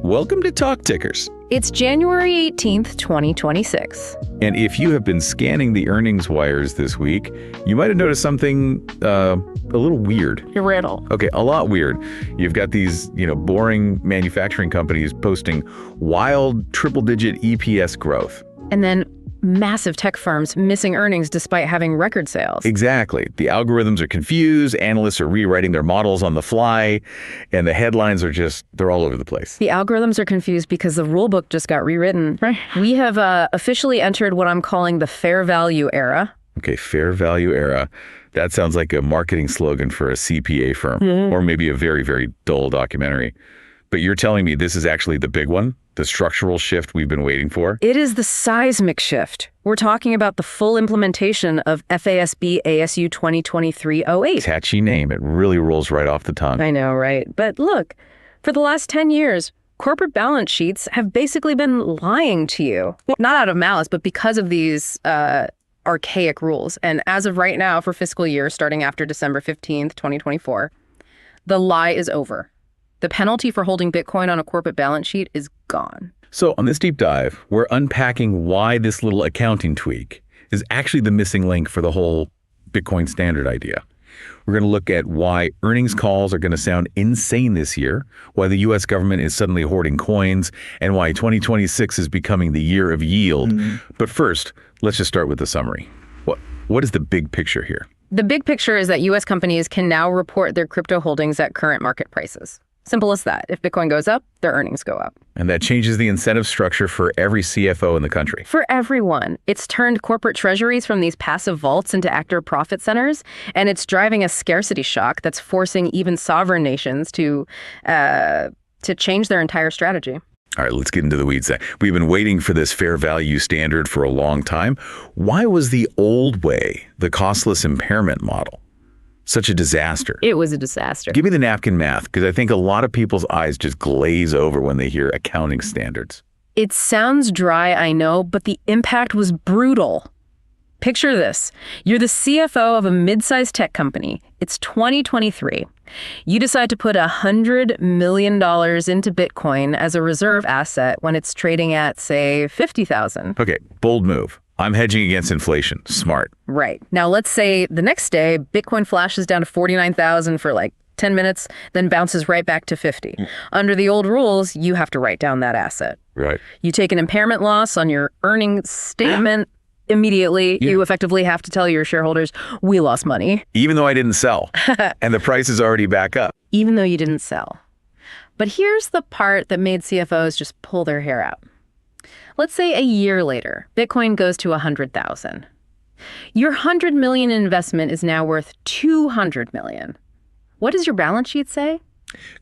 Welcome to Talk Tickers. It's January 18th, 2026. And if you have been scanning the earnings wires this week, you might have noticed something a little weird. Your riddle. Okay, a lot weird. You've got these, boring manufacturing companies posting wild triple-digit EPS growth. And then massive tech firms missing earnings despite having record sales. Exactly. The algorithms are confused, analysts are rewriting their models on the fly, and the headlines are they're all over the place. The algorithms are confused because the rule book just got rewritten. Right. We have officially entered what I'm calling the fair value era. Okay, fair value era. That sounds like a marketing slogan for a CPA firm, or maybe a very, very dull documentary. But you're telling me this is actually the big one? The structural shift we've been waiting for? It is the seismic shift. We're talking about the full implementation of FASB ASU 2023-08. Catchy name. It really rolls right off the tongue. I know, right? But look, for the last 10 years, corporate balance sheets have basically been lying to you. Not out of malice, but because of these archaic rules. And as of right now, for fiscal year starting after December 15th, 2024, the lie is over. The penalty for holding Bitcoin on a corporate balance sheet is gone. So on this deep dive, we're unpacking why this little accounting tweak is actually the missing link for the whole Bitcoin standard idea. We're going to look at why earnings calls are going to sound insane this year, why the U.S. government is suddenly hoarding coins, and why 2026 is becoming the year of yield. But first, let's just start with the summary. What is the big picture here? The big picture is that U.S. companies can now report their crypto holdings at current market prices. Simple as that. If Bitcoin goes up, their earnings go up. And that changes the incentive structure for every CFO in the country. For everyone. It's turned corporate treasuries from these passive vaults into active profit centers, and it's driving a scarcity shock that's forcing even sovereign nations to change their entire strategy. All right, let's get into the weeds. We've been waiting for this fair value standard for a long time. Why was the old way, the costless impairment model, such a disaster? It was a disaster. Give me the napkin math, because I think a lot of people's eyes just glaze over when they hear accounting standards. It sounds dry, I know, but the impact was brutal. Picture this. You're the CFO of a mid-sized tech company. It's 2023. You decide to put $100 million into Bitcoin as a reserve asset when it's trading at, say, $50,000. Okay, bold move. I'm hedging against inflation. Smart. Right. Now, let's say the next day, Bitcoin flashes down to 49,000 for like 10 minutes, then bounces right back to 50. Under the old rules, you have to write down that asset. Right. You take an impairment loss on your earnings statement. Immediately, you effectively have to tell your shareholders, we lost money. Even though I didn't sell, and the price is already back up. Even though you didn't sell. But here's the part that made CFOs just pull their hair out. Let's say a year later, Bitcoin goes to 100,000. Your 100 million investment is now worth 200 million. What does your balance sheet say?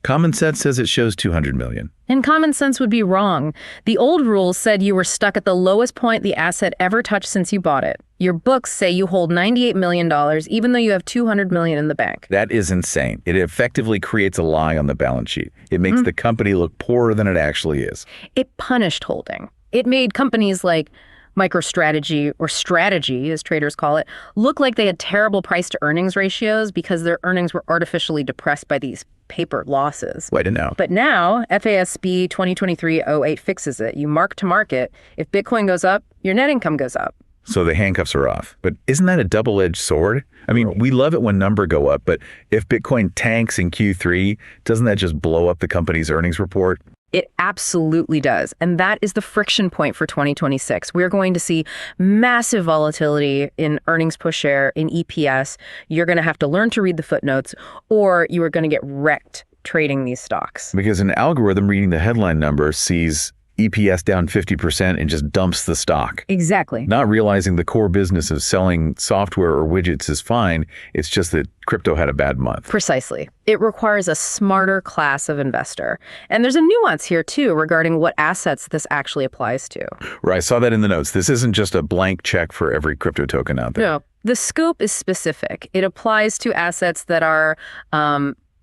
Common sense says it shows 200 million. And common sense would be wrong. The old rules said you were stuck at the lowest point the asset ever touched since you bought it. Your books say you hold $98 million, even though you have 200 million in the bank. That is insane. It effectively creates a lie on the balance sheet. It makes the company look poorer than it actually is. It punished holding. It made companies like MicroStrategy, or Strategy, as traders call it, look like they had terrible price-to-earnings ratios because their earnings were artificially depressed by these paper losses. Well, I didn't know. But now, FASB 2023-08 fixes it. You mark to market. If Bitcoin goes up, your net income goes up. So the handcuffs are off. But isn't that a double-edged sword? I mean, we love it when numbers go up, but if Bitcoin tanks in Q3, doesn't that just blow up the company's earnings report? It absolutely does. And that is the friction point for 2026. We're going to see massive volatility in earnings per share, in EPS. You're going to have to learn to read the footnotes, or you are going to get wrecked trading these stocks. Because an algorithm reading the headline number sees EPS down 50% and just dumps the stock. Exactly. Not realizing the core business of selling software or widgets is fine. It's just that crypto had a bad month. Precisely. It requires a smarter class of investor. And there's a nuance here, too, regarding what assets this actually applies to. Right. I saw that in the notes. This isn't just a blank check for every crypto token out there. No. The scope is specific. It applies to assets that are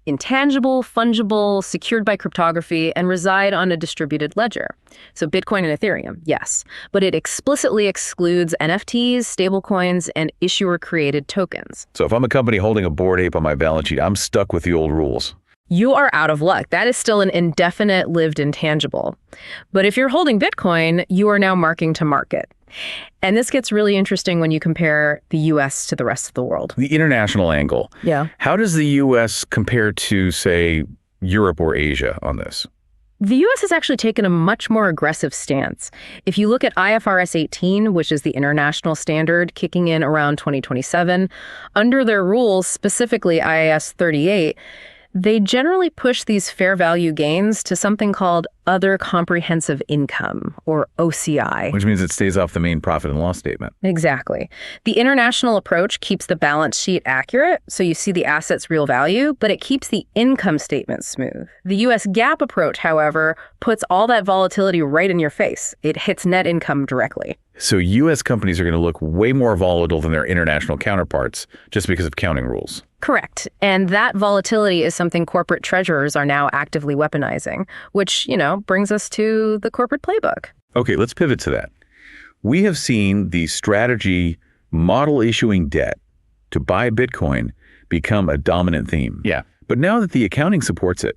intangible, fungible, secured by cryptography, and reside on a distributed ledger. So Bitcoin and Ethereum, yes. But it explicitly excludes NFTs, stablecoins, and issuer-created tokens. So if I'm a company holding a Bored Ape on my balance sheet, I'm stuck with the old rules. you are out of luck. That is still an indefinite lived intangible. But if you're holding Bitcoin, you are now marking to market. And this gets really interesting when you compare the U.S. to the rest of the world. The international angle. Yeah. How does the U.S. compare to, say, Europe or Asia on this? The U.S. has actually taken a much more aggressive stance. If you look at IFRS 18, which is the international standard kicking in around 2027, under their rules, specifically IAS 38, they generally push these fair value gains to something called other comprehensive income, or OCI. Which means it stays off the main profit and loss statement. Exactly. The international approach keeps the balance sheet accurate, so you see the asset's real value, but it keeps the income statement smooth. The U.S. GAAP approach, however, puts all that volatility right in your face. It hits net income directly. So U.S. companies are going to look way more volatile than their international counterparts just because of accounting rules. Correct. And that volatility is something corporate treasurers are now actively weaponizing, which, brings us to the corporate playbook. Okay, let's pivot to that. We have seen the strategy model issuing debt to buy Bitcoin become a dominant theme. Yeah. But now that the accounting supports it,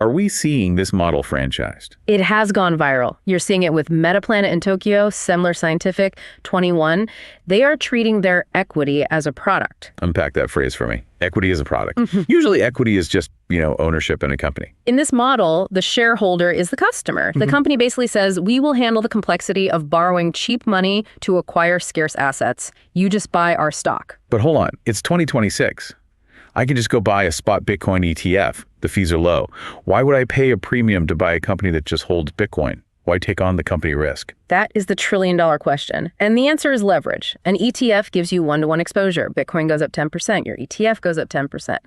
are we seeing this model franchised? It has gone viral. You're seeing it with MetaPlanet in Tokyo, Semler Scientific, 21. They are treating their equity as a product. Unpack that phrase for me. Equity as a product. Usually equity is just, ownership in a company. In this model, the shareholder is the customer. The company basically says, we will handle the complexity of borrowing cheap money to acquire scarce assets. You just buy our stock. But hold on, it's 2026. I can just go buy a spot Bitcoin ETF. The fees are low. Why would I pay a premium to buy a company that just holds Bitcoin? Why take on the company risk? That is the trillion-dollar question. And the answer is leverage. An ETF gives you one-to-one exposure. Bitcoin goes up 10%. Your ETF goes up 10%.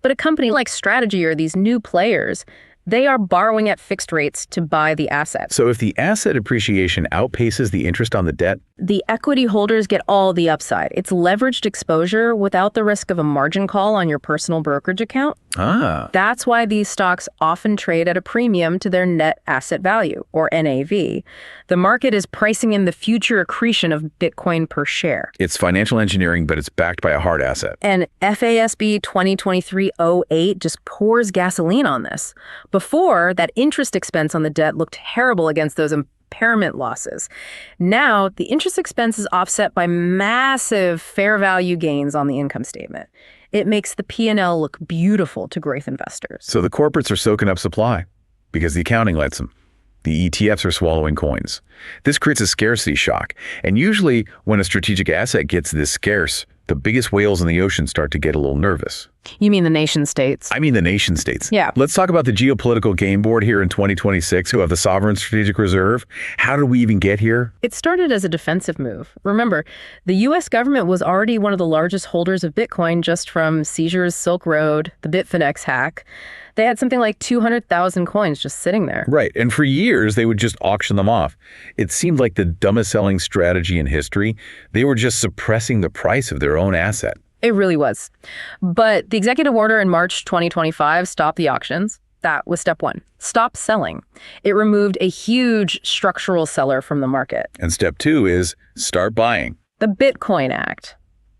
But a company like Strategy or these new players, they are borrowing at fixed rates to buy the asset. So if the asset appreciation outpaces the interest on the debt, the equity holders get all the upside. It's leveraged exposure without the risk of a margin call on your personal brokerage account. That's why these stocks often trade at a premium to their net asset value, or NAV. The market is pricing in the future accretion of Bitcoin per share. It's financial engineering, but it's backed by a hard asset. And FASB 2023-08 just pours gasoline on this. Before, that interest expense on the debt looked terrible against those impairment losses. Now, the interest expense is offset by massive fair value gains on the income statement. It makes the P&L look beautiful to growth investors. So the corporates are soaking up supply because the accounting lets them. The ETFs are swallowing coins. This creates a scarcity shock. And usually when a strategic asset gets this scarce, the biggest whales in the ocean start to get a little nervous. You mean the nation states? I mean the nation states. Yeah. Let's talk about the geopolitical game board here in 2026 who have the sovereign strategic reserve. How did we even get here? It started as a defensive move. Remember, the U.S. government was already one of the largest holders of Bitcoin just from seizures, Silk Road, the Bitfinex hack. They had something like 200,000 coins just sitting there. Right. And for years, they would just auction them off. It seemed like the dumbest selling strategy in history. They were just suppressing the price of their own asset. It really was. But the executive order in March 2025 stopped the auctions. That was step one. Stop selling. It removed a huge structural seller from the market. And step two is start buying. The Bitcoin Act.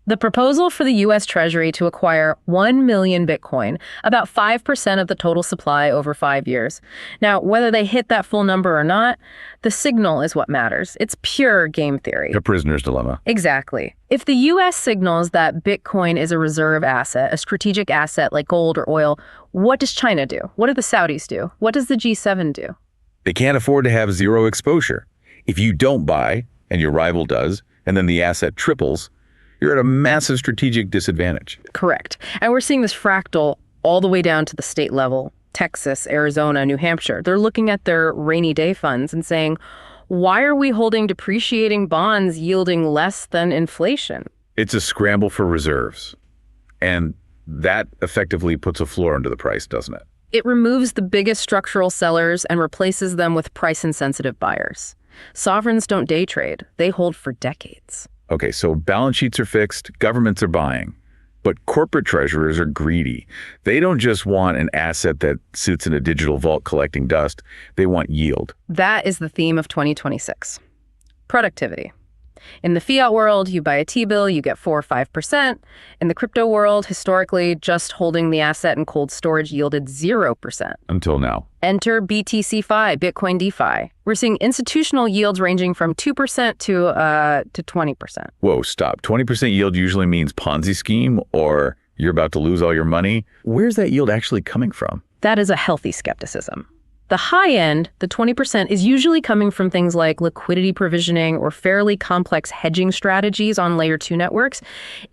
The proposal for the U.S. Treasury to acquire 1 million Bitcoin, about 5% of the total supply over 5 years. Now, whether they hit that full number or not, the signal is what matters. It's pure game theory. A prisoner's dilemma. Exactly. If the U.S. signals that Bitcoin is a reserve asset, a strategic asset like gold or oil, what does China do? What do the Saudis do? What does the G7 do? They can't afford to have zero exposure. If you don't buy, and your rival does, and then the asset triples, you're at a massive strategic disadvantage. Correct. And we're seeing this fractal all the way down to the state level. Texas, Arizona, New Hampshire. They're looking at their rainy day funds and saying, why are we holding depreciating bonds yielding less than inflation? It's a scramble for reserves. And that effectively puts a floor under the price, doesn't it? It removes the biggest structural sellers and replaces them with price-insensitive buyers. Sovereigns don't day trade. They hold for decades. Okay, so balance sheets are fixed, governments are buying, but corporate treasurers are greedy. They don't just want an asset that sits in a digital vault collecting dust. They want yield. That is the theme of 2026. Productivity. In the fiat world, you buy a T-bill, you get 4 or 5%. In the crypto world, historically, just holding the asset in cold storage yielded 0%. Until now. Enter BTC-Fi, Bitcoin DeFi. We're seeing institutional yields ranging from 2% to 20%. Whoa, stop. 20% yield usually means Ponzi scheme or you're about to lose all your money. Where's that yield actually coming from? That is a healthy skepticism. The high end, the 20%, is usually coming from things like liquidity provisioning or fairly complex hedging strategies on layer 2 networks.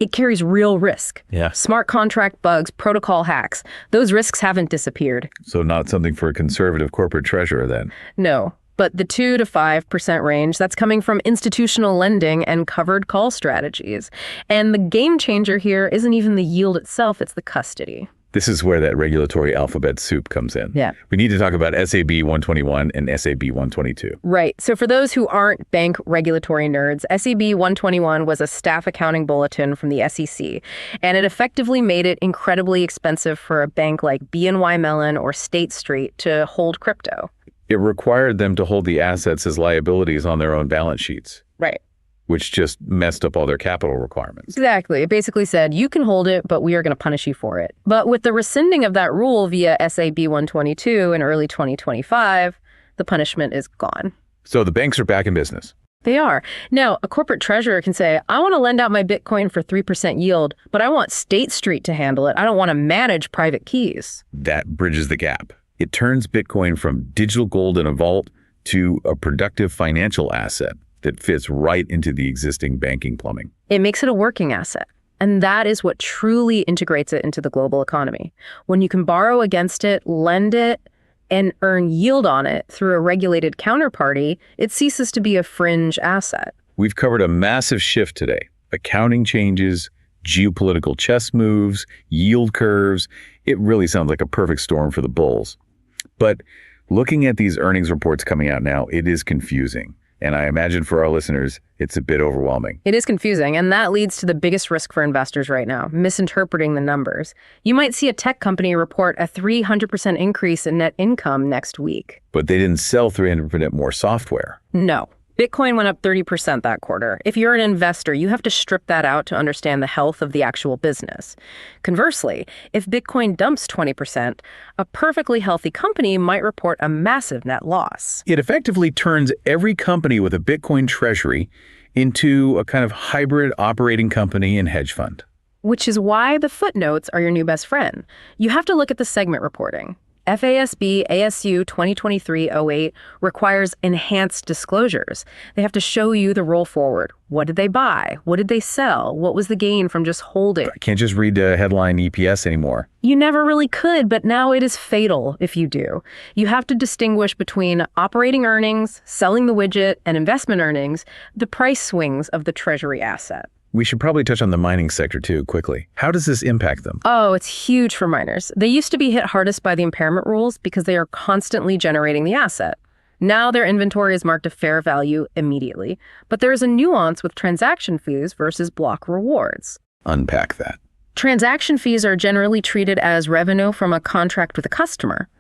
It carries real risk. Yeah. Smart contract bugs, protocol hacks. Those risks haven't disappeared. So not something for a conservative corporate treasurer then? No. But the 2 to 5% range, that's coming from institutional lending and covered call strategies. And the game changer here isn't even the yield itself, it's the custody. This is where that regulatory alphabet soup comes in. Yeah. We need to talk about SAB 121 and SAB 122. Right. So for those who aren't bank regulatory nerds, SAB 121 was a staff accounting bulletin from the SEC, and it effectively made it incredibly expensive for a bank like BNY Mellon or State Street to hold crypto. It required them to hold the assets as liabilities on their own balance sheets. Right. Which just messed up all their capital requirements. Exactly. It basically said, you can hold it, but we are going to punish you for it. But with the rescinding of that rule via SAB 122 in early 2025, the punishment is gone. So the banks are back in business. They are. Now, a corporate treasurer can say, I want to lend out my Bitcoin for 3% yield, but I want State Street to handle it. I don't want to manage private keys. That bridges the gap. It turns Bitcoin from digital gold in a vault to a productive financial asset that fits right into the existing banking plumbing. It makes it a working asset. And that is what truly integrates it into the global economy. When you can borrow against it, lend it, and earn yield on it through a regulated counterparty, it ceases to be a fringe asset. We've covered a massive shift today. Accounting changes, geopolitical chess moves, yield curves. It really sounds like a perfect storm for the bulls. But looking at these earnings reports coming out now, it is confusing. And I imagine for our listeners, it's a bit overwhelming. It is confusing, and that leads to the biggest risk for investors right now, misinterpreting the numbers. You might see a tech company report a 300% increase in net income next week. But they didn't sell 300% more software. No. Bitcoin went up 30% that quarter. If you're an investor, you have to strip that out to understand the health of the actual business. Conversely, if Bitcoin dumps 20%, a perfectly healthy company might report a massive net loss. It effectively turns every company with a Bitcoin treasury into a kind of hybrid operating company and hedge fund. Which is why the footnotes are your new best friend. You have to look at the segment reporting. FASB ASU 2023-08 requires enhanced disclosures. They have to show you the roll forward. What did they buy? What did they sell? What was the gain from just holding? I can't just read the headline EPS anymore. You never really could, but now it is fatal if you do. You have to distinguish between operating earnings, selling the widget, and investment earnings, the price swings of the treasury asset. We should probably touch on the mining sector too, quickly. How does this impact them? Oh, it's huge for miners. They used to be hit hardest by the impairment rules because they are constantly generating the asset. Now their inventory is marked to fair value immediately, but there is a nuance with transaction fees versus block rewards. Unpack that. Transaction fees are generally treated as revenue from a contract with a customer,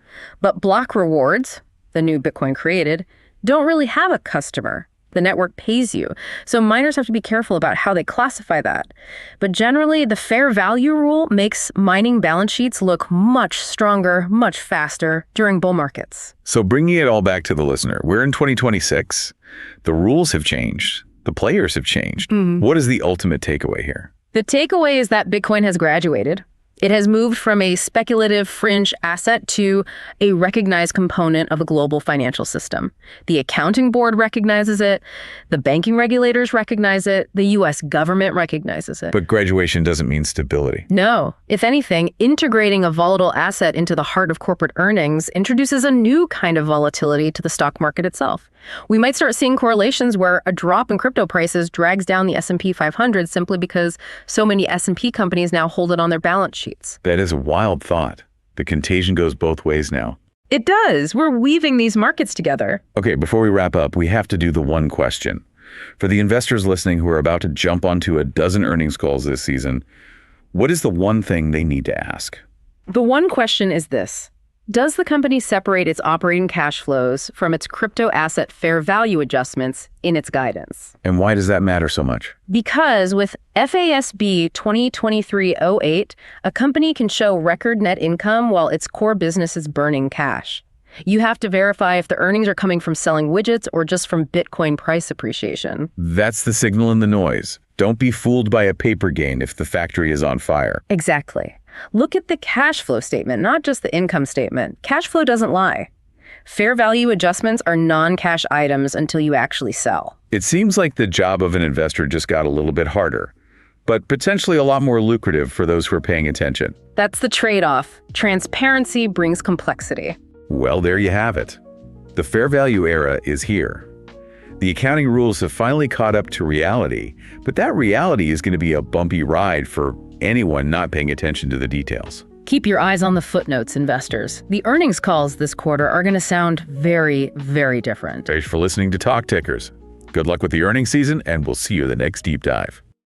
but block rewards, the new Bitcoin created, don't really have a customer. The network pays you. So miners have to be careful about how they classify that. But generally, the fair value rule makes mining balance sheets look much stronger, much faster during bull markets. So bringing it all back to the listener, we're in 2026. The rules have changed. The players have changed. What is the ultimate takeaway here? The takeaway is that Bitcoin has graduated. It has moved from a speculative fringe asset to a recognized component of a global financial system. The accounting board recognizes it. The banking regulators recognize it. The U.S. government recognizes it. But graduation doesn't mean stability. No. If anything, integrating a volatile asset into the heart of corporate earnings introduces a new kind of volatility to the stock market itself. We might start seeing correlations where a drop in crypto prices drags down the S&P 500 simply because so many S&P companies now hold it on their balance sheets. That is a wild thought. The contagion goes both ways now. It does. We're weaving these markets together. Okay, before we wrap up, we have to do the one question. For the investors listening who are about to jump onto a dozen earnings calls this season, what is the one thing they need to ask? The one question is this. Does the company separate its operating cash flows from its crypto asset fair value adjustments in its guidance? And why does that matter so much? Because with FASB 2023-08, a company can show record net income while its core business is burning cash. You have to verify if the earnings are coming from selling widgets or just from Bitcoin price appreciation. That's the signal in the noise. Don't be fooled by a paper gain if the factory is on fire. Exactly. Look at the cash flow statement, not just the income statement. Cash flow doesn't lie. Fair value adjustments are non-cash items until you actually sell. It seems like the job of an investor just got a little bit harder, but potentially a lot more lucrative for those who are paying attention. That's the trade-off. Transparency brings complexity. Well, there you have it. The fair value era is here. The accounting rules have finally caught up to reality, but that reality is going to be a bumpy ride for anyone not paying attention to the details. Keep your eyes on the footnotes, investors. The earnings calls this quarter are going to sound very, very different. Thanks for listening to Talk Tickers. Good luck with the earnings season, and we'll see you in the next deep dive.